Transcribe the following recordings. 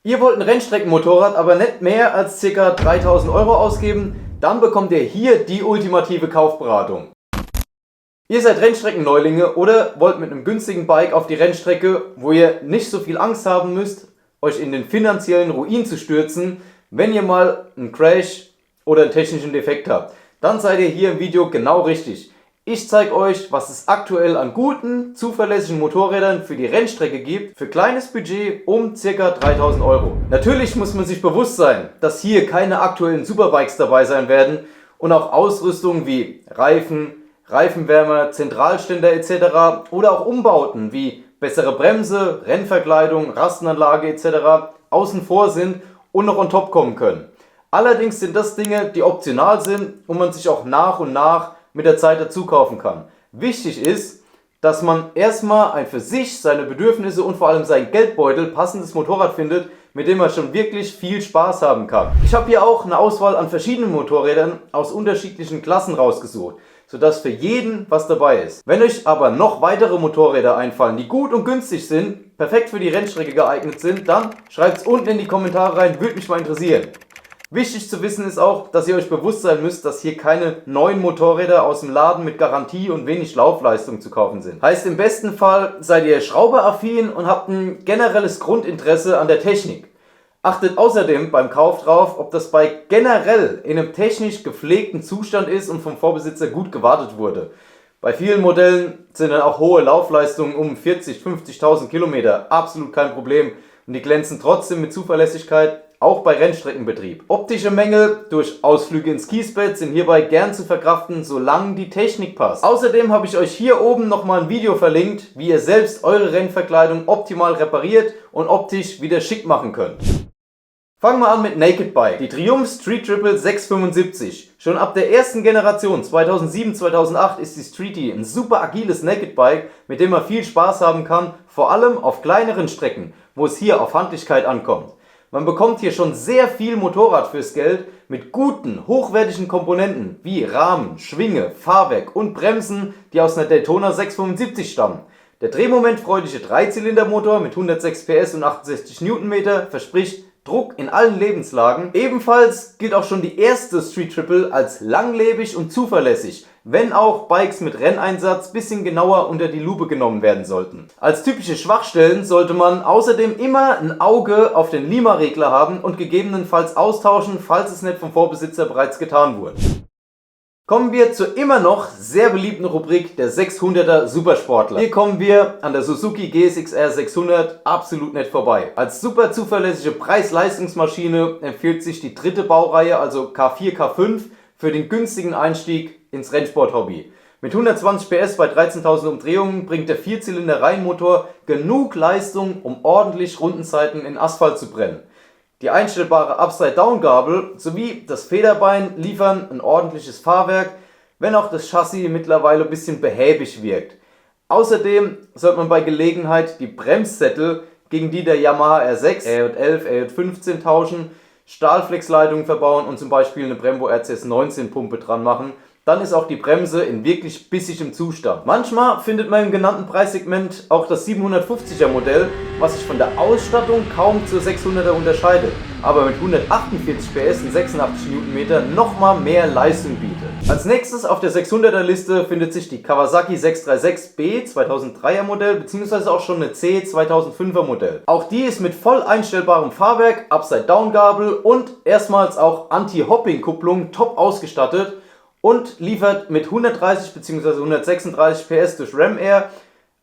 Ihr wollt ein Rennstreckenmotorrad, aber nicht mehr als ca. 3.000 Euro ausgeben? Dann bekommt ihr hier die ultimative Kaufberatung. Ihr seid Rennstreckenneulinge oder wollt mit einem günstigen Bike auf die Rennstrecke, wo ihr nicht so viel Angst haben müsst, euch in den finanziellen Ruin zu stürzen, wenn ihr mal einen Crash oder einen technischen Defekt habt. Dann seid ihr hier im Video genau richtig. Ich zeige euch, was es aktuell an guten, zuverlässigen Motorrädern für die Rennstrecke gibt, für kleines Budget um ca. 3.000 Euro. Natürlich muss man sich bewusst sein, dass hier keine aktuellen Superbikes dabei sein werden und auch Ausrüstung wie Reifen, Reifenwärmer, Zentralständer etc. oder auch Umbauten wie bessere Bremse, Rennverkleidung, Rastenanlage etc. außen vor sind und noch on top kommen können. Allerdings sind das Dinge, die optional sind und man sich auch nach und nach mit der Zeit dazu kaufen kann. Wichtig ist, dass man erstmal ein für sich, seine Bedürfnisse und vor allem seinen Geldbeutel passendes Motorrad findet, mit dem man schon wirklich viel Spaß haben kann. Ich habe hier auch eine Auswahl an verschiedenen Motorrädern aus unterschiedlichen Klassen rausgesucht, sodass für jeden was dabei ist. Wenn euch aber noch weitere Motorräder einfallen, die gut und günstig sind, perfekt für die Rennstrecke geeignet sind, dann schreibt es unten in die Kommentare rein, würde mich mal interessieren. Wichtig zu wissen ist auch, dass ihr euch bewusst sein müsst, dass hier keine neuen Motorräder aus dem Laden mit Garantie und wenig Laufleistung zu kaufen sind. Heißt, im besten Fall seid ihr schrauberaffin und habt ein generelles Grundinteresse an der Technik. Achtet außerdem beim Kauf drauf, ob das Bike generell in einem technisch gepflegten Zustand ist und vom Vorbesitzer gut gewartet wurde. Bei vielen Modellen sind dann auch hohe Laufleistungen um 40.000, 50.000 Kilometer absolut kein Problem und die glänzen trotzdem mit Zuverlässigkeit, auch bei Rennstreckenbetrieb. Optische Mängel durch Ausflüge ins Kiesbett sind hierbei gern zu verkraften, solange die Technik passt. Außerdem habe ich euch hier oben nochmal ein Video verlinkt, wie ihr selbst eure Rennverkleidung optimal repariert und optisch wieder schick machen könnt. Fangen wir an mit Naked Bike. Die Triumph Street Triple 675. Schon ab der ersten Generation 2007, 2008 ist die Streety ein super agiles Naked Bike, mit dem man viel Spaß haben kann, vor allem auf kleineren Strecken, wo es hier auf Handlichkeit ankommt. Man bekommt hier schon sehr viel Motorrad fürs Geld mit guten, hochwertigen Komponenten wie Rahmen, Schwinge, Fahrwerk und Bremsen, die aus einer Daytona 675 stammen. Der drehmomentfreudige Dreizylindermotor mit 106 PS und 68 Newtonmeter verspricht Druck in allen Lebenslagen. Ebenfalls gilt auch schon die erste Street Triple als langlebig und zuverlässig, wenn auch Bikes mit Renneinsatz bisschen genauer unter die Lupe genommen werden sollten. Als typische Schwachstellen sollte man außerdem immer ein Auge auf den Lima-Regler haben und gegebenenfalls austauschen, falls es nicht vom Vorbesitzer bereits getan wurde. Kommen wir zur immer noch sehr beliebten Rubrik der 600er Supersportler. Hier kommen wir an der Suzuki GSX-R 600 absolut nicht vorbei. Als super zuverlässige Preis-Leistungsmaschine empfiehlt sich die dritte Baureihe, also K4, K5, für den günstigen Einstieg ins Rennsport-Hobby. Mit 120 PS bei 13.000 Umdrehungen bringt der Vierzylinder-Reihenmotor genug Leistung, um ordentlich Rundenzeiten in Asphalt zu brennen. Die einstellbare Upside-Down-Gabel sowie das Federbein liefern ein ordentliches Fahrwerk, wenn auch das Chassis mittlerweile ein bisschen behäbig wirkt. Außerdem sollte man bei Gelegenheit die Bremssättel gegen die der Yamaha R6, RJ11, RJ15 tauschen, Stahlflexleitungen verbauen und zum Beispiel eine Brembo RCS 19 Pumpe dran machen. Dann ist auch die Bremse in wirklich bissigem Zustand. Manchmal findet man im genannten Preissegment auch das 750er Modell, was sich von der Ausstattung kaum zur 600er unterscheidet, aber mit 148 PS und 86 Newtonmeter nochmal mehr Leistung bietet. Als nächstes auf der 600er Liste findet sich die Kawasaki 636B 2003er Modell bzw. auch schon eine C 2005er Modell. Auch die ist mit voll einstellbarem Fahrwerk, Upside-Down-Gabel und erstmals auch Anti-Hopping-Kupplung top ausgestattet und liefert mit 130 bzw. 136 PS durch Ram Air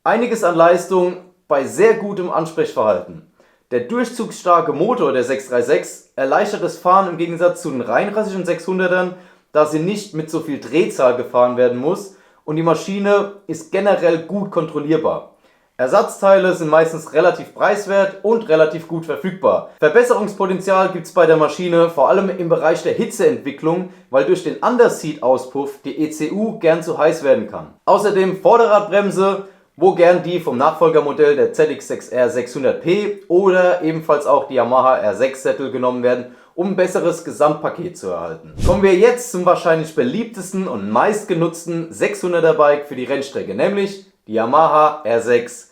einiges an Leistung bei sehr gutem Ansprechverhalten. Der durchzugsstarke Motor der 636 erleichtert das Fahren im Gegensatz zu den reinrassigen 600ern, da sie nicht mit so viel Drehzahl gefahren werden muss und die Maschine ist generell gut kontrollierbar. Ersatzteile sind meistens relativ preiswert und relativ gut verfügbar. Verbesserungspotenzial gibt es bei der Maschine vor allem im Bereich der Hitzeentwicklung, weil durch den Underseat-Auspuff die ECU gern zu heiß werden kann. Außerdem Vorderradbremse, wo gern die vom Nachfolgermodell der ZX6R 600P oder ebenfalls auch die Yamaha R6-Sättel genommen werden, um ein besseres Gesamtpaket zu erhalten. Kommen wir jetzt zum wahrscheinlich beliebtesten und meistgenutzten 600er Bike für die Rennstrecke, nämlich die Yamaha R6.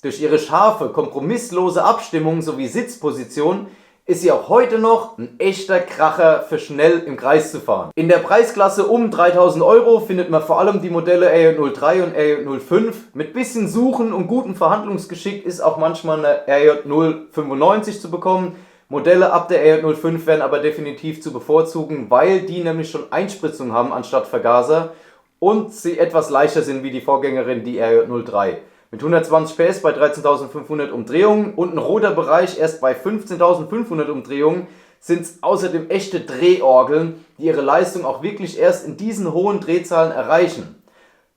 Durch ihre scharfe, kompromisslose Abstimmung sowie Sitzposition ist sie auch heute noch ein echter Kracher für schnell im Kreis zu fahren. In der Preisklasse um 3000 Euro findet man vor allem die Modelle RJ03 und RJ05. Mit bisschen Suchen und gutem Verhandlungsgeschick ist auch manchmal eine RJ095 zu bekommen. Modelle ab der RJ05 werden aber definitiv zu bevorzugen, weil die nämlich schon Einspritzung haben anstatt Vergaser und sie etwas leichter sind wie die Vorgängerin, die RJ03. Mit 120 PS bei 13.500 Umdrehungen und ein roter Bereich erst bei 15.500 Umdrehungen sind es außerdem echte Drehorgeln, die ihre Leistung auch wirklich erst in diesen hohen Drehzahlen erreichen.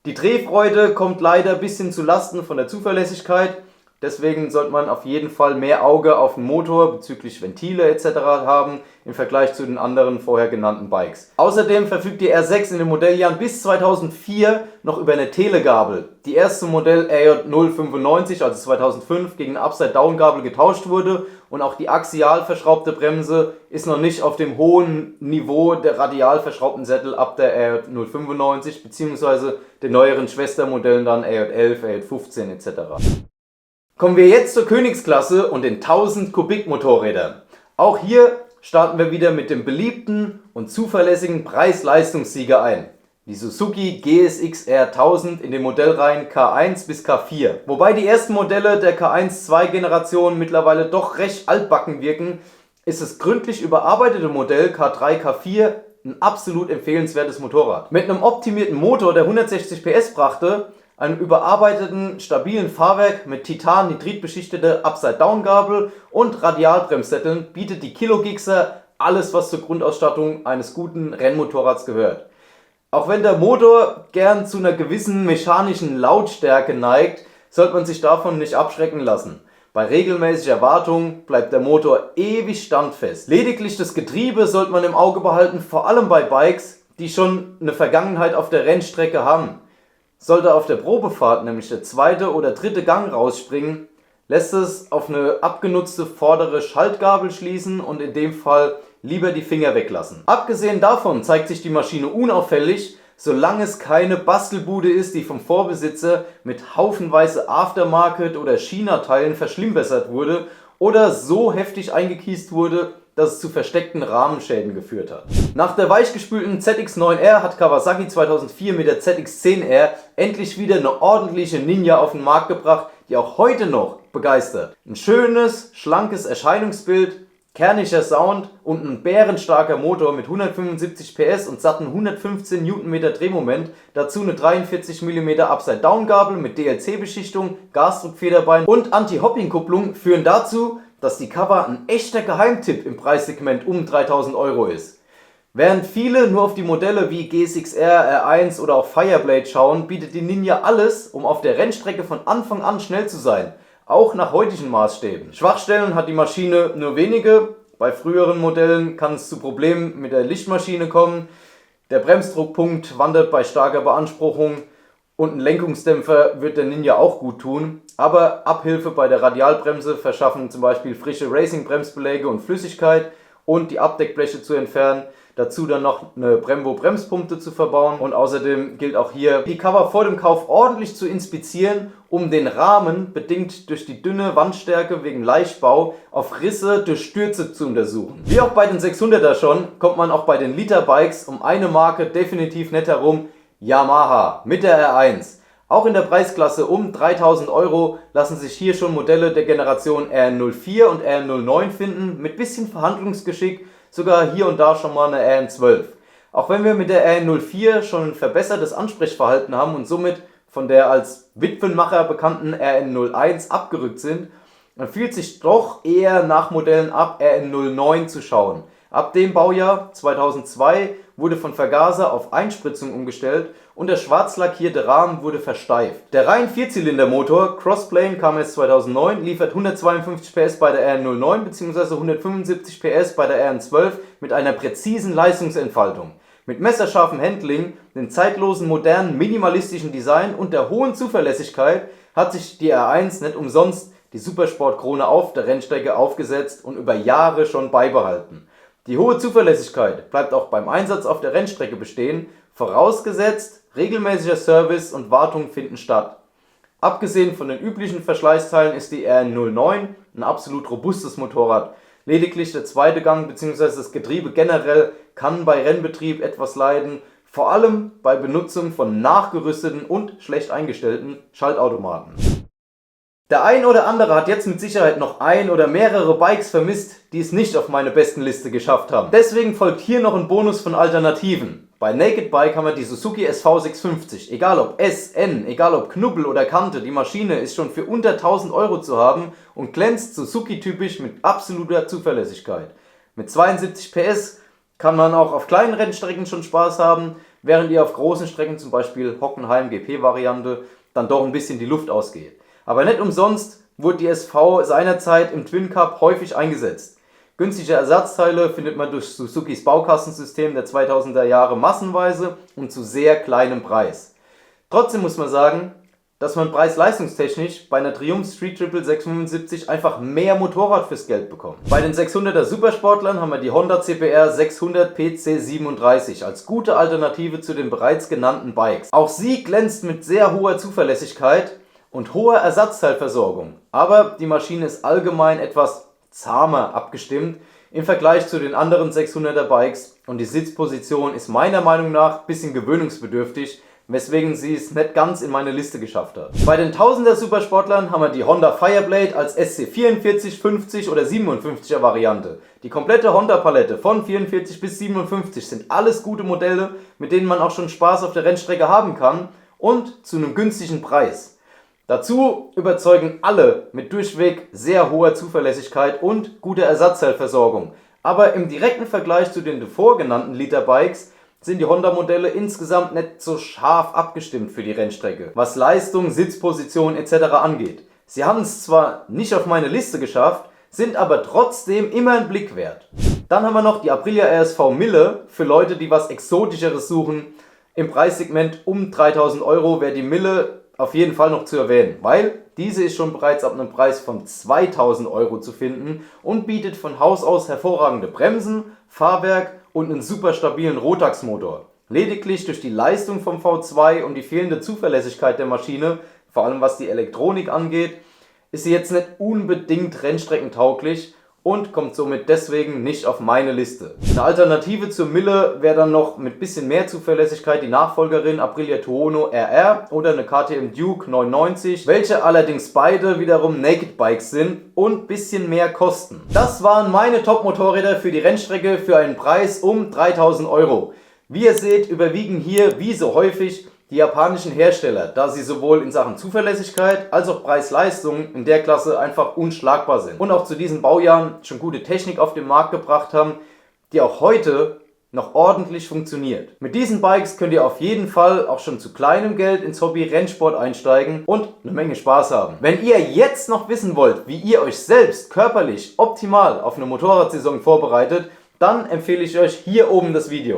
Die Drehfreude kommt leider ein bisschen zu Lasten von der Zuverlässigkeit, deswegen sollte man auf jeden Fall mehr Auge auf den Motor bezüglich Ventile etc. haben im Vergleich zu den anderen vorher genannten Bikes. Außerdem verfügt die R6 in den Modelljahren bis 2004 noch über eine Telegabel. Die erste Modell RJ095, also 2005, gegen eine Upside-Down-Gabel getauscht wurde und auch die axial verschraubte Bremse ist noch nicht auf dem hohen Niveau der radial verschraubten Sättel ab der RJ095 bzw. den neueren Schwestermodellen dann RJ11, RJ15 etc. Kommen wir jetzt zur Königsklasse und den 1000 Kubik Motorrädern. Auch hier starten wir wieder mit dem beliebten und zuverlässigen Preis-Leistungssieger ein. Die Suzuki GSX R 1000 in den Modellreihen K1 bis K4. Wobei die ersten Modelle der K1-2 Generation mittlerweile doch recht altbacken wirken, ist das gründlich überarbeitete Modell K3, K4 ein absolut empfehlenswertes Motorrad. Mit einem optimierten Motor, der 160 PS brachte, einem überarbeiteten, stabilen Fahrwerk mit Titan-Nitrit beschichtete Upside-Down-Gabel und Radialbremssätteln bietet die Kilo Gixxer alles, was zur Grundausstattung eines guten Rennmotorrads gehört. Auch wenn der Motor gern zu einer gewissen mechanischen Lautstärke neigt, sollte man sich davon nicht abschrecken lassen. Bei regelmäßiger Wartung bleibt der Motor ewig standfest. Lediglich das Getriebe sollte man im Auge behalten, vor allem bei Bikes, die schon eine Vergangenheit auf der Rennstrecke haben. Sollte auf der Probefahrt nämlich der zweite oder dritte Gang rausspringen, lässt es auf eine abgenutzte vordere Schaltgabel schließen und in dem Fall lieber die Finger weglassen. Abgesehen davon zeigt sich die Maschine unauffällig, solange es keine Bastelbude ist, die vom Vorbesitzer mit haufenweise Aftermarket oder China-Teilen verschlimmbessert wurde oder so heftig eingekiest wurde, dass es zu versteckten Rahmenschäden geführt hat. Nach der weichgespülten ZX-9R hat Kawasaki 2004 mit der ZX-10R endlich wieder eine ordentliche Ninja auf den Markt gebracht, die auch heute noch begeistert. Ein schönes, schlankes Erscheinungsbild, kerniger Sound und ein bärenstarker Motor mit 175 PS und satten 115 Newtonmeter Drehmoment, dazu eine 43 mm Upside-Down-Gabel mit DLC-Beschichtung, Gasdruckfederbein und Anti-Hopping-Kupplung führen dazu, dass die Cover ein echter Geheimtipp im Preissegment um 3000 Euro ist. Während viele nur auf die Modelle wie GSX-R, R1 oder auch Fireblade schauen, bietet die Ninja alles, um auf der Rennstrecke von Anfang an schnell zu sein, auch nach heutigen Maßstäben. Schwachstellen hat die Maschine nur wenige, bei früheren Modellen kann es zu Problemen mit der Lichtmaschine kommen, der Bremsdruckpunkt wandert bei starker Beanspruchung und ein Lenkungsdämpfer wird der Ninja auch gut tun, aber Abhilfe bei der Radialbremse verschaffen zum Beispiel frische Racing-Bremsbeläge und Flüssigkeit und die Abdeckbleche zu entfernen. Dazu dann noch eine Brembo-Bremspumpe zu verbauen und außerdem gilt auch hier, die Cover vor dem Kauf ordentlich zu inspizieren, um den Rahmen, bedingt durch die dünne Wandstärke wegen Leichtbau, auf Risse durch Stürze zu untersuchen. Wie auch bei den 600er schon, kommt man auch bei den Liter-Bikes um eine Marke definitiv nicht herum: Yamaha mit der R1. Auch in der Preisklasse um 3000 Euro lassen sich hier schon Modelle der Generation RN04 und RN09 finden, mit bisschen Verhandlungsgeschick sogar hier und da schon mal eine RN12. Auch wenn wir mit der RN04 schon ein verbessertes Ansprechverhalten haben und somit von der als Witwenmacher bekannten RN01 abgerückt sind, empfiehlt sich doch eher nach Modellen ab RN09 zu schauen. Ab dem Baujahr 2002 wurde von Vergaser auf Einspritzung umgestellt und der schwarz lackierte Rahmen wurde versteift. Der rein Vierzylindermotor Crossplane kam erst 2009, liefert 152 PS bei der RN09 bzw. 175 PS bei der RN12 mit einer präzisen Leistungsentfaltung. Mit messerscharfem Handling, dem zeitlosen, modernen, minimalistischen Design und der hohen Zuverlässigkeit hat sich die R1 nicht umsonst die Supersport-Krone auf der Rennstrecke aufgesetzt und über Jahre schon beibehalten. Die hohe Zuverlässigkeit bleibt auch beim Einsatz auf der Rennstrecke bestehen, vorausgesetzt regelmäßiger Service und Wartung finden statt. Abgesehen von den üblichen Verschleißteilen ist die RN09 ein absolut robustes Motorrad. Lediglich der zweite Gang bzw. das Getriebe generell kann bei Rennbetrieb etwas leiden, vor allem bei Benutzung von nachgerüsteten und schlecht eingestellten Schaltautomaten. Der ein oder andere hat jetzt mit Sicherheit noch ein oder mehrere Bikes vermisst, die es nicht auf meine besten Liste geschafft haben. Deswegen folgt hier noch ein Bonus von Alternativen. Bei Naked Bike haben wir die Suzuki SV650. Egal ob S, N, egal ob Knubbel oder Kante, die Maschine ist schon für unter 1000 Euro zu haben und glänzt Suzuki-typisch mit absoluter Zuverlässigkeit. Mit 72 PS kann man auch auf kleinen Rennstrecken schon Spaß haben, während ihr auf großen Strecken, zum Beispiel Hockenheim GP-Variante, dann doch ein bisschen die Luft ausgeht. Aber nicht umsonst wurde die SV seinerzeit im Twin Cup häufig eingesetzt. Günstige Ersatzteile findet man durch Suzukis Baukastensystem der 2000er Jahre massenweise und zu sehr kleinem Preis. Trotzdem muss man sagen, dass man preis-leistungstechnisch bei einer Triumph Street Triple 675 einfach mehr Motorrad fürs Geld bekommt. Bei den 600er Supersportlern haben wir die Honda CBR 600 PC37 als gute Alternative zu den bereits genannten Bikes. Auch sie glänzt mit sehr hoher Zuverlässigkeit und hoher Ersatzteilversorgung, aber die Maschine ist allgemein etwas zahmer abgestimmt im Vergleich zu den anderen 600er Bikes und die Sitzposition ist meiner Meinung nach ein bisschen gewöhnungsbedürftig, weswegen sie es nicht ganz in meine Liste geschafft hat. Bei den 1000er Supersportlern haben wir die Honda Fireblade als SC44, 50 oder 57er Variante. Die komplette Honda Palette von 44 bis 57 sind alles gute Modelle, mit denen man auch schon Spaß auf der Rennstrecke haben kann und zu einem günstigen Preis. Dazu überzeugen alle mit durchweg sehr hoher Zuverlässigkeit und guter Ersatzteilversorgung. Aber im direkten Vergleich zu den davor genannten Literbikes sind die Honda-Modelle insgesamt nicht so scharf abgestimmt für die Rennstrecke, was Leistung, Sitzposition etc. angeht. Sie haben es zwar nicht auf meine Liste geschafft, sind aber trotzdem immer ein Blick wert. Dann haben wir noch die Aprilia RSV Mille für Leute, die was Exotischeres suchen. Im Preissegment um 3000 Euro wäre die Mille auf jeden Fall noch zu erwähnen, weil diese ist schon bereits ab einem Preis von 2000 Euro zu finden und bietet von Haus aus hervorragende Bremsen, Fahrwerk und einen super stabilen Rotax-Motor. Lediglich durch die Leistung vom V2 und die fehlende Zuverlässigkeit der Maschine, vor allem was die Elektronik angeht, ist sie jetzt nicht unbedingt rennstreckentauglich und kommt somit deswegen nicht auf meine Liste. Eine Alternative zur Mille wäre dann noch mit bisschen mehr Zuverlässigkeit die Nachfolgerin Aprilia Tuono RR oder eine KTM Duke 990, welche allerdings beide wiederum Naked Bikes sind und bisschen mehr kosten. Das waren meine Top-Motorräder für die Rennstrecke für einen Preis um 3000 Euro. Wie ihr seht, überwiegen hier wie so häufig die japanischen Hersteller, da sie sowohl in Sachen Zuverlässigkeit als auch Preis-Leistung in der Klasse einfach unschlagbar sind und auch zu diesen Baujahren schon gute Technik auf den Markt gebracht haben, die auch heute noch ordentlich funktioniert. Mit diesen Bikes könnt ihr auf jeden Fall auch schon zu kleinem Geld ins Hobby Rennsport einsteigen und eine Menge Spaß haben. Wenn ihr jetzt noch wissen wollt, wie ihr euch selbst körperlich optimal auf eine Motorradsaison vorbereitet, dann empfehle ich euch hier oben das Video.